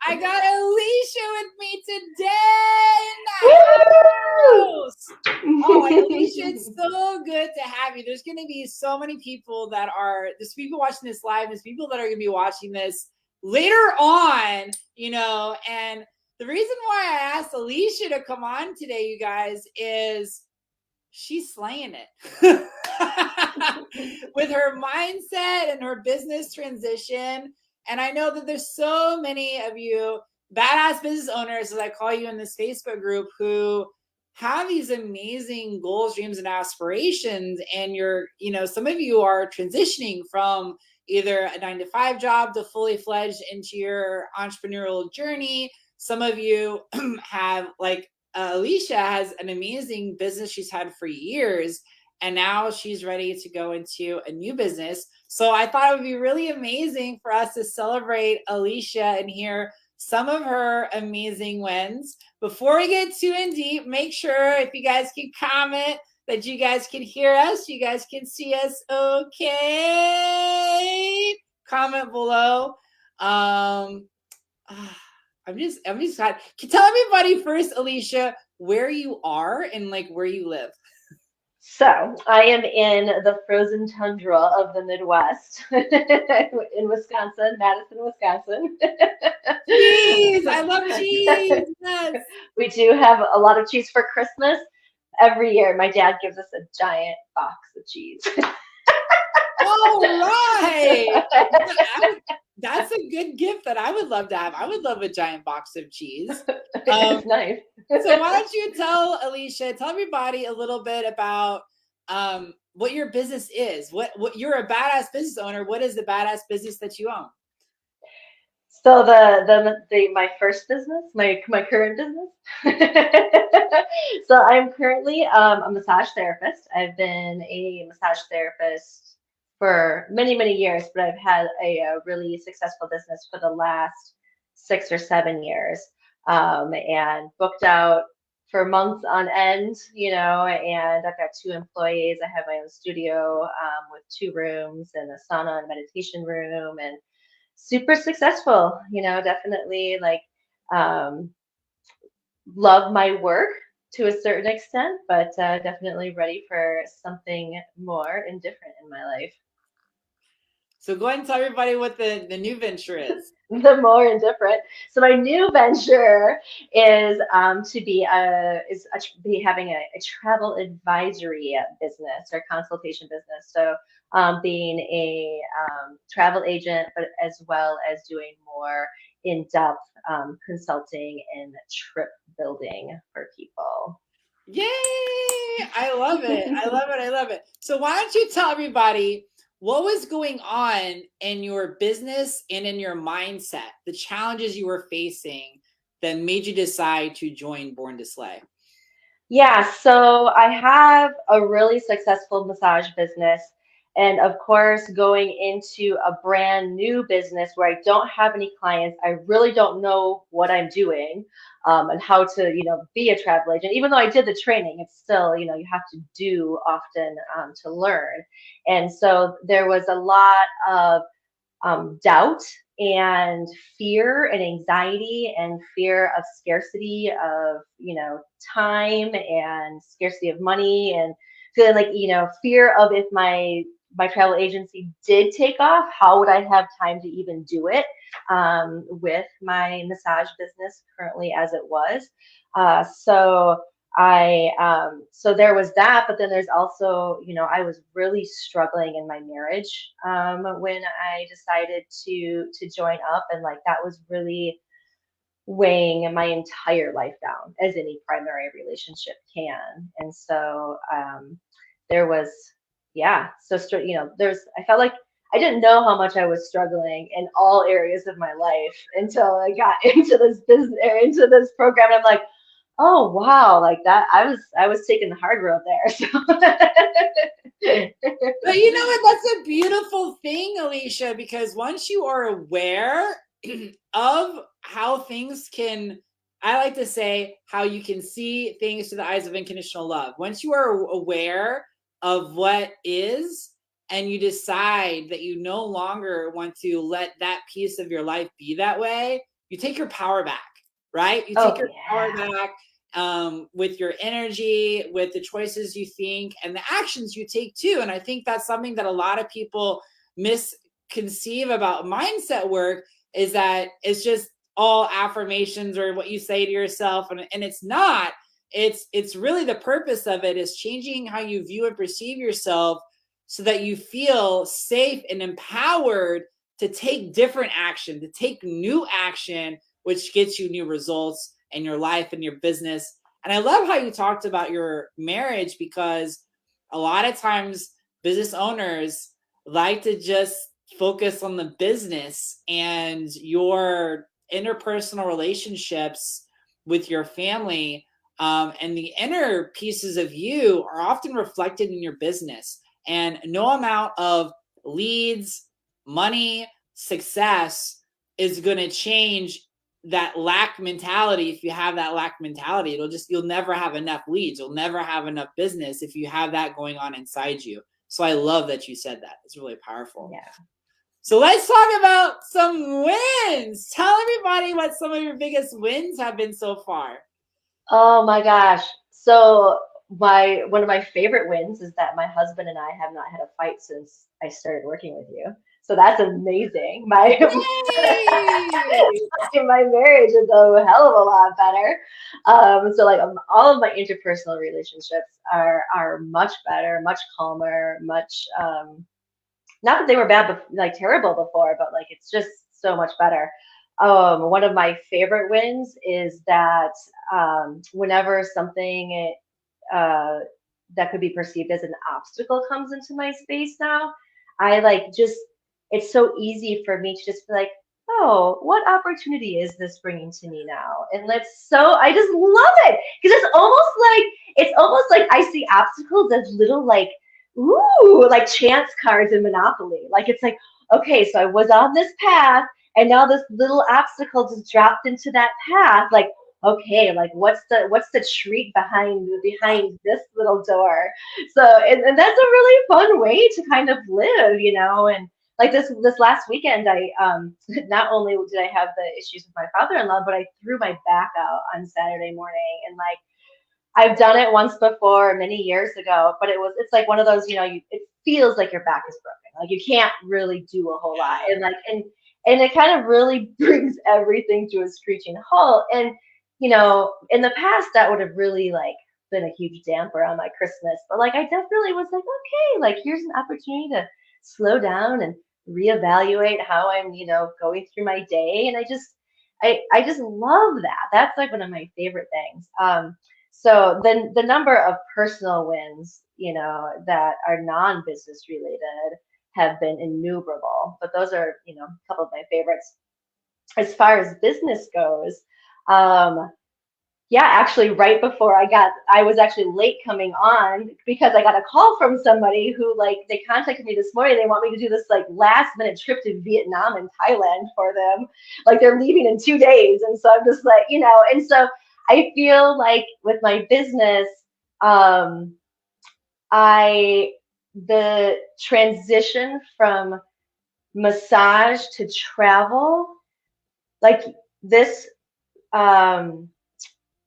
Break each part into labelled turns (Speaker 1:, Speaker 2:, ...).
Speaker 1: I got Alicia with me today in the house. Oh, Alicia, it's so good to have you. There's going to be so many people there's people watching this live, there's people that are going to be watching this later on, and the reason why I asked Alicia to come on today, you guys, is she's slaying it with her mindset and her business transition. And I know that there's so many of you badass business owners, as I call you in this Facebook group, who have these amazing goals, dreams, and aspirations. And some of you are transitioning from either a 9-to-5 job to fully fledged into your entrepreneurial journey. Some of you have, like Alicia has an amazing business she's had for years, and now she's ready to go into a new business. So I thought it would be really amazing for us to celebrate Alicia and hear some of her amazing wins. Before we get too in deep, make sure if you guys can comment that you guys can hear us, you guys can see us okay. Comment below. I'm just glad. Can tell everybody first, Alicia, where you are and like where you live.
Speaker 2: So I am in the frozen tundra of the Midwest in Wisconsin, Madison, Wisconsin.
Speaker 1: Cheese! I love cheese. Yes.
Speaker 2: We do have a lot of cheese for Christmas. Every year, my dad gives us a giant box of cheese.
Speaker 1: All right. That's a good gift that I would love to have. I would love a giant box of cheese.
Speaker 2: It's nice.
Speaker 1: So why don't you tell everybody a little bit about what your business is. What you're a badass business owner. What is the badass business that you own?
Speaker 2: So my first business, my current business. So I'm currently a massage therapist. I've been a massage therapist for many, many years, but I've had a really successful business for the last 6 or 7 years, and booked out for months on end, and I've got 2 employees. I have my own studio with 2 rooms and a sauna and meditation room, and super successful, definitely like love my work to a certain extent, but definitely ready for something more and different in my life.
Speaker 1: So go ahead and tell everybody what the new venture is.
Speaker 2: The more indifferent. So my new venture is be having a travel advisory business or consultation business. So being a travel agent, but as well as doing more in-depth consulting and trip building for people.
Speaker 1: Yay! I love it. I love it. I love it. So why don't you tell everybody what was going on in your business and in your mindset, the challenges you were facing that made you decide to join Born to Slay?
Speaker 2: Yeah, so I have a really successful massage business. And of course, going into a brand new business where I don't have any clients, I really don't know what I'm doing, and how to, be a travel agent. Even though I did the training, it's still, you have to do often to learn. And so there was a lot of doubt and fear and anxiety and fear of scarcity of time and scarcity of money, and feeling like fear of, if my travel agency did take off, how would I have time to even do it with my massage business currently as it was. So there was that, but then there's also, I was really struggling in my marriage when I decided to join up, and like that was really weighing my entire life down, as any primary relationship can. And so there was, I felt like I didn't know how much I was struggling in all areas of my life until I got into this business or into this program. And I'm like, oh wow, like that I was taking the hard road there. So.
Speaker 1: But you know what? That's a beautiful thing, Alicia, because once you are aware of how things can, I like to say, how you can see things through the eyes of unconditional love. Once you are aware of what is, and you decide that you no longer want to let that piece of your life be that way, you take your power back, right? You take
Speaker 2: Oh
Speaker 1: your power
Speaker 2: yeah.
Speaker 1: back with your energy, with the choices you think, and the actions you take too. And I think that's something that a lot of people misconceive about mindset work, is that it's just all affirmations or what you say to yourself, and it's not. It's really, the purpose of it is changing how you view and perceive yourself, so that you feel safe and empowered to take different action, to take new action, which gets you new results in your life and your business. And I love how you talked about your marriage, because a lot of times business owners like to just focus on the business, and your interpersonal relationships with your family, and the inner pieces of you are often reflected in your business. And no amount of leads, money, success is going to change that lack mentality. If you have that lack mentality, you'll never have enough leads. You'll never have enough business if you have that going on inside you. So I love that you said that. It's really powerful.
Speaker 2: Yeah.
Speaker 1: So let's talk about some wins. Tell everybody what some of your biggest wins have been so far.
Speaker 2: Oh my gosh. So my one of my favorite wins is that my husband and I have not had a fight since I started working with you. So that's amazing. My
Speaker 1: Yay!
Speaker 2: my marriage is a hell of a lot better. So like all of my interpersonal relationships are much better, much calmer, much not that they were bad, like terrible before, but like it's just so much better. One of my favorite wins is that whenever something uh, that could be perceived as an obstacle comes into my space now, I like just, it's so easy for me to just be like, oh, what opportunity is this bringing to me now? And let's, so I just love it because it's almost like I see obstacles as little like, ooh, like chance cards in Monopoly. Like it's like, okay, so I was on this path and now this little obstacle just dropped into that path. Like, okay, like what's the treat behind this little door? So and that's a really fun way to kind of live, you know. And like this last weekend, I not only did I have the issues with my father-in-law, but I threw my back out on Saturday morning, and like I've done it once before many years ago, but it's like one of those, you know, it feels like your back is broken. Like you can't really do a whole lot. And like and it kind of really brings everything to a screeching halt. And you know, in the past that would have really like been a huge damper on my Christmas. But like I definitely was like, okay, like here's an opportunity to slow down and reevaluate how I'm, you know, going through my day. And I just love that. That's like one of my favorite things. So the number of personal wins, you know, that are non-business related have been innumerable, but those are, you know, a couple of my favorites. As far as business goes, um, yeah, actually, right before I was actually late coming on because I got a call from somebody who, like, they contacted me this morning. They want me to do this, like, last minute trip to Vietnam and Thailand for them. Like, they're leaving in 2 days. And so I'm just like, you know, and so I feel like with my business, um, the transition from massage to travel, like this, um,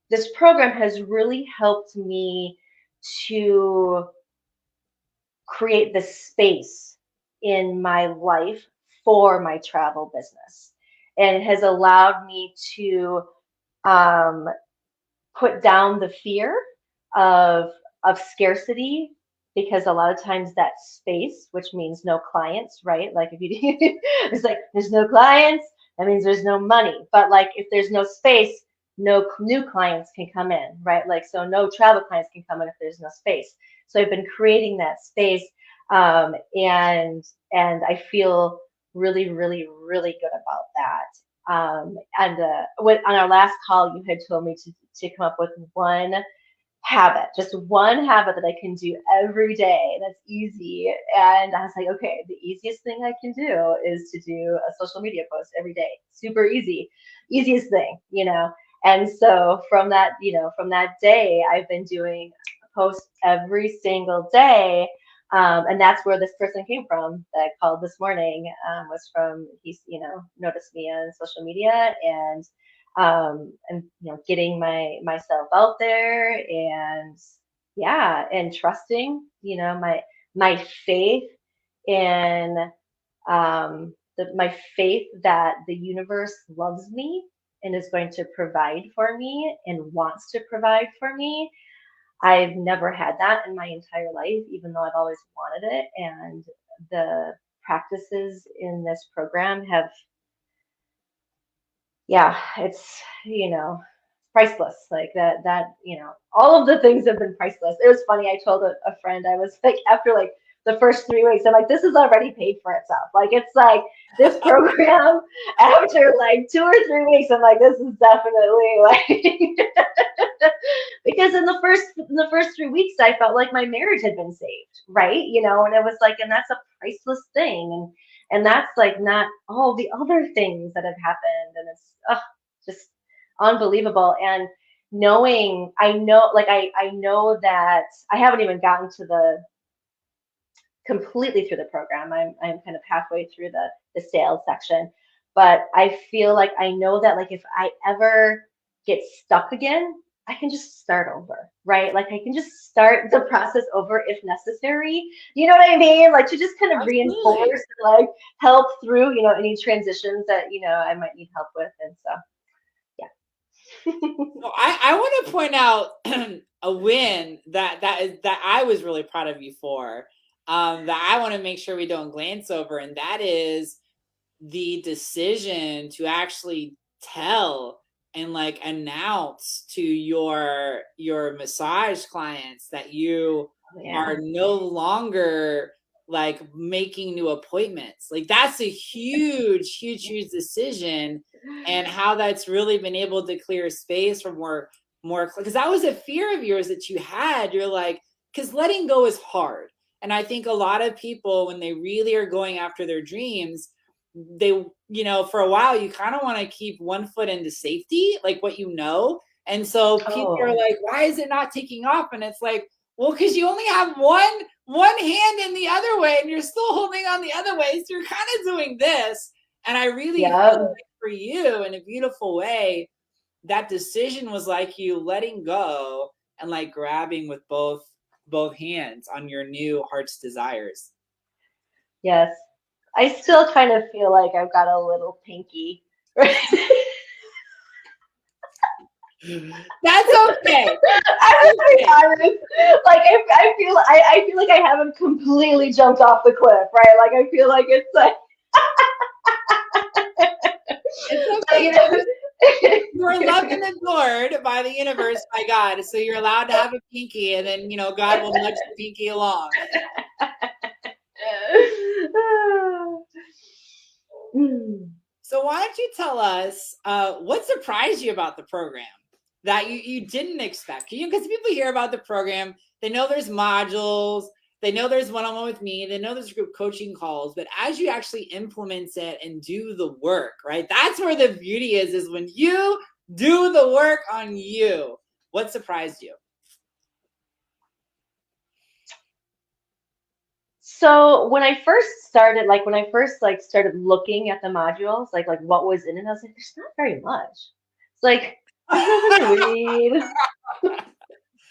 Speaker 2: this program has really helped me to create the space in my life for my travel business. And it has allowed me to um, put down the fear of scarcity, because a lot of times that space, which means no clients, right? Like if you it's like there's no clients, that means there's no money. But like if there's no space, no new clients can come in, right? Like so no travel clients can come in if there's no space. So I've been creating that space, and I feel really, really, really good about that. On our last call, you had told me to come up with one habit, just one habit that I can do every day. That's easy. And I was like, okay, the easiest thing I can do is to do a social media post every day. Super easy, easiest thing, you know. And so from that day, I've been doing posts every single day. And that's where this person came from that I called this morning, was from, he's, noticed me on social media, and getting myself out there, and yeah, and trusting, my faith in, my faith that the universe loves me and is going to provide for me and wants to provide for me. I've never had that in my entire life, even though I've always wanted it. And the practices in this program have, yeah, it's, priceless. Like all of the things have been priceless. It was funny. I told a friend, I was like, after like the first 3 weeks, I'm like, this is already paid for itself. Like, it's like this program after like 2 or 3 weeks, I'm like, this is definitely like, because in the first 3 weeks, I felt like my marriage had been saved, right? And it was like, and that's a priceless thing. And that's like not all the other things that have happened. And it's just unbelievable. And I know that I haven't even gotten to the completely through the program. I'm kind of halfway through the sales section, but I feel like I know that, like, if I ever get stuck again, I can just start over, right? Like, I can just start the process over if necessary. You know what I mean? Like, to just kind of
Speaker 1: Absolutely.
Speaker 2: reinforce, like, help through, any transitions that, I might need help with. And so, yeah.
Speaker 1: Well, I want to point out a win that I was really proud of you for, that I want to make sure we don't glance over, and that is the decision to actually tell and like announce to your massage clients that you
Speaker 2: Yeah.
Speaker 1: are no longer like making new appointments. Like, that's a huge decision, and how that's really been able to clear space for more, because that was a fear of yours that you had. You're like, because letting go is hard. And I think a lot of people, when they really are going after their dreams, they, for a while, you kind of want to keep one foot into safety, like what and so people are
Speaker 2: Oh,
Speaker 1: like, why is it not taking off? And it's like, well, because you only have one hand in the other way, and you're still holding on the other way, so you're kind of doing this. And I really feel
Speaker 2: yeah.
Speaker 1: like for you, in a beautiful way, that decision was like you letting go and like grabbing with both hands on your new heart's desires.
Speaker 2: Yes. I still kind of feel like I've got a little pinky. Right?
Speaker 1: That's okay.
Speaker 2: I'm
Speaker 1: That's
Speaker 2: just being
Speaker 1: okay.
Speaker 2: honest. Like, I feel like I haven't completely jumped off the cliff, right? Like, I feel like it's like,
Speaker 1: It's
Speaker 2: but,
Speaker 1: okay. You're loved and adored by the universe, by God. So you're allowed to have a pinky, and then God will nudge the pinky along. So why don't you tell us what surprised you about the program that you didn't expect? Because people hear about the program, they know there's modules, they know there's one-on-one with me, they know there's group coaching calls, but as you actually implement it and do the work, right? That's where the beauty is when you do the work on you. What surprised you?
Speaker 2: So when I first like started looking at the modules, like what was in it, I was like, there's not very much. It's like, there's nothing to read.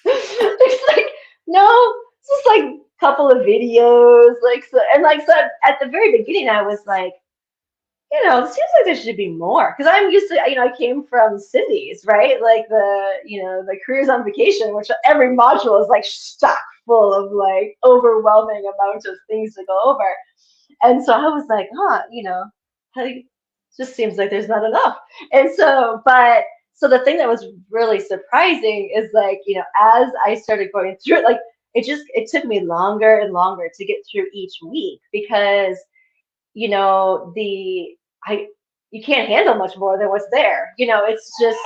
Speaker 2: There's like no, it's just like a couple of videos, like, so, and like, so at the very beginning, I was like, it seems like there should be more, because I'm used to, I came from Cindy's, right? Like, the careers on vacation, which every module is like stock full of like overwhelming amount of things to go over. And so I was like, it just seems like there's not enough. And so the thing that was really surprising is, like, as I started going through it, like, it took me longer and longer to get through each week, because the I you can't handle much more than what's there. It's just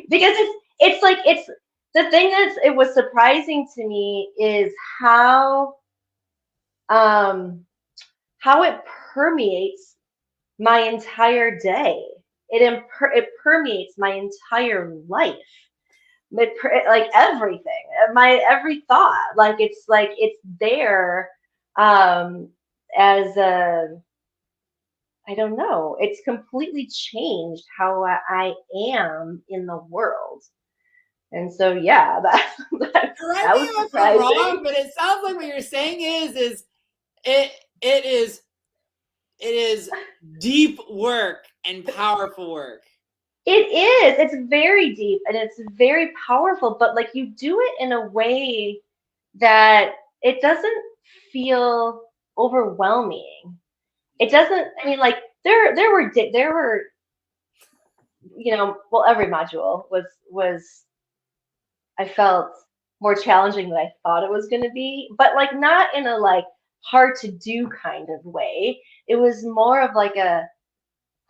Speaker 2: because it's the thing that it was surprising to me is um how it permeates my entire day. It permeates my entire life. like everything, my every thought, like it's there, um, as a, I don't know, it's completely changed how I am in the world. And so, yeah,
Speaker 1: Correct
Speaker 2: that
Speaker 1: me
Speaker 2: was
Speaker 1: if I'm wrong,
Speaker 2: surprising.
Speaker 1: but it sounds like what you're saying is it it is it is deep work and powerful work.
Speaker 2: It is. It's very deep and it's very powerful, but like you do it in a way that it doesn't feel overwhelming. It doesn't, I mean, like there were, well, every module was I felt more challenging than I thought it was going to be, but like not in a like hard to do kind of way. It was more of like a,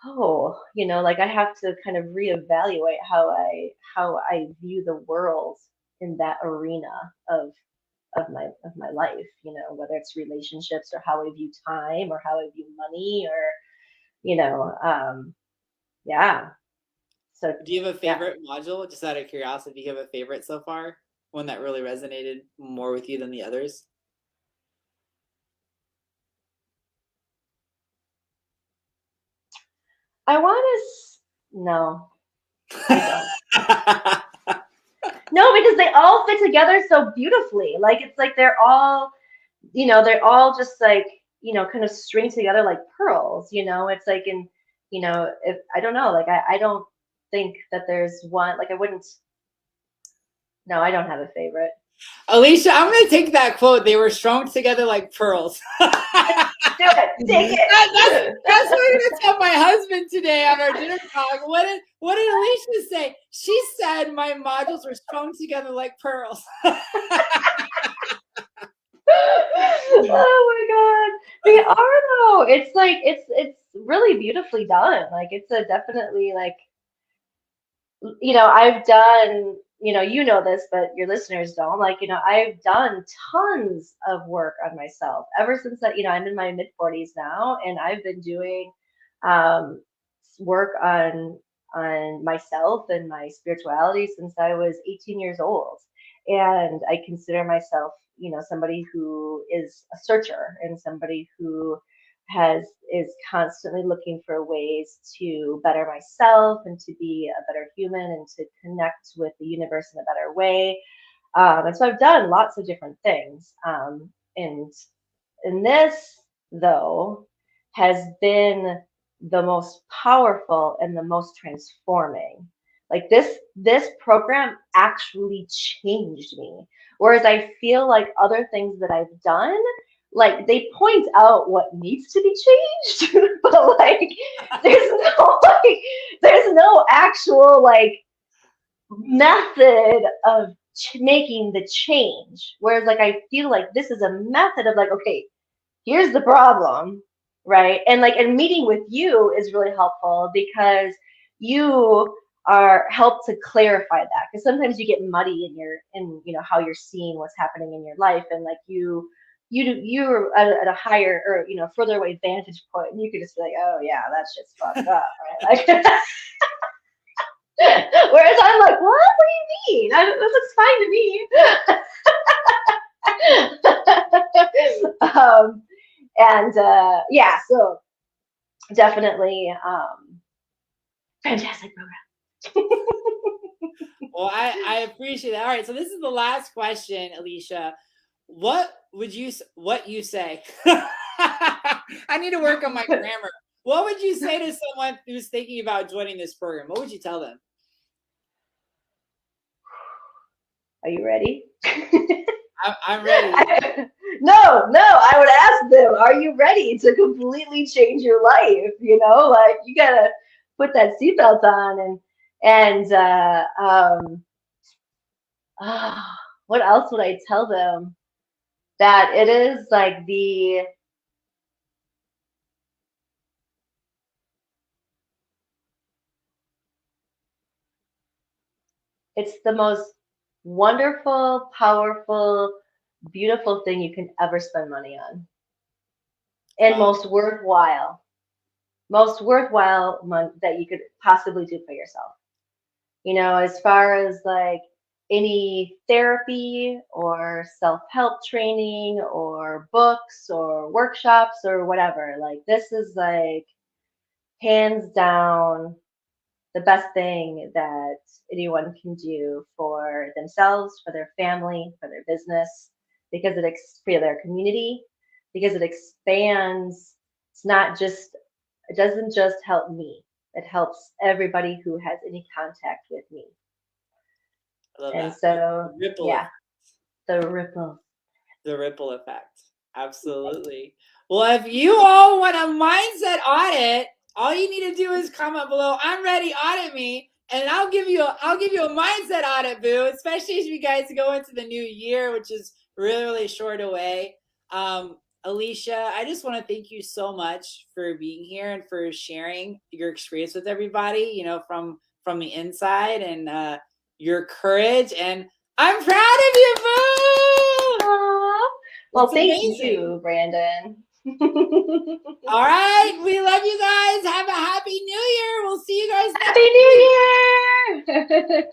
Speaker 2: oh, like I have to kind of reevaluate how I view the world in that arena of of my life, whether it's relationships or how I view time or how I view money or, you know, um, yeah. So
Speaker 1: Do you have a
Speaker 2: yeah.
Speaker 1: favorite module? Just out of curiosity, do you have a favorite so far? One that really resonated more with you than the others?
Speaker 2: I want to, no, I don't. No, because they all fit together so beautifully. Like it's like they're all just like, kind of string together like pearls, it's like if I don't know, like I don't think that there's one, like I wouldn't, no, I don't have a favorite.
Speaker 1: Alicia, I'm going to take that quote. They were strung together like pearls.
Speaker 2: Do it, take
Speaker 1: That's what I'm
Speaker 2: it.
Speaker 1: going to tell my husband today on our dinner talk. What did Alicia say? She said my modules were strung together like pearls.
Speaker 2: Oh my God. They are though. It's like it's really beautifully done. Like it's a definitely like, I've done, this, but your listeners don't. Like, I've done tons of work on myself ever since that, I'm in my mid 40s now, and I've been doing um, work on myself and my spirituality since I was 18 years old. And I consider myself, somebody who is a searcher and somebody who is constantly looking for ways to better myself and to be a better human and to connect with the universe in a better way. And so I've done lots of different things. And this, though, has been the most powerful and the most transforming. Like this program actually changed me. Whereas I feel like other things that I've done, like they point out what needs to be changed, but like there's no actual like method of making the change. Whereas like I feel like this is a method of like, okay, here's the problem, right? And meeting with you is really helpful because you are help to clarify that, because sometimes you get muddy in how you're seeing what's happening in your life, and like you're at a higher or further away vantage point, and you could just be like, oh yeah, that's just fucked up, right? Like whereas I'm like, what do you mean? This looks fine to me. And yeah, so definitely fantastic program.
Speaker 1: Well, I appreciate that. All right, so this is the last question, Alicia. What you say? I need to work on my grammar. What would you say to someone who's thinking about joining this program? What would you tell them?
Speaker 2: Are you ready?
Speaker 1: I'm ready.
Speaker 2: No, I would ask them, are you ready to completely change your life? Like you gotta put that seatbelt on and what else would I tell them? That it is like it's the most wonderful, powerful, beautiful thing you can ever spend money on, and
Speaker 1: Wow.
Speaker 2: most worthwhile money that you could possibly do for yourself. As far as like any therapy or self-help training or books or workshops or whatever. Like this is like hands down the best thing that anyone can do for themselves, for their family, for their business, because for their community, because it expands. It's not just, it doesn't just help me. It helps everybody who has any contact with me.
Speaker 1: I love
Speaker 2: And
Speaker 1: that.
Speaker 2: so,
Speaker 1: Ripple
Speaker 2: yeah,
Speaker 1: effect.
Speaker 2: the ripple.
Speaker 1: The ripple effect. Absolutely. Well, if you all want a mindset audit, all you need to do is comment below, I'm ready, audit me. And I'll give you a mindset audit, boo, especially as you guys go into the new year, which is really, really short away. Alicia, I just want to thank you so much for being here and for sharing your experience with everybody, you know, from the inside, and your courage. And I'm proud of you, boo!
Speaker 2: Aww. Well,
Speaker 1: It's
Speaker 2: thank
Speaker 1: amazing.
Speaker 2: you, Brandon.
Speaker 1: All right. We love you guys. Have a happy new year. We'll see you guys next
Speaker 2: Happy
Speaker 1: week.
Speaker 2: New Year!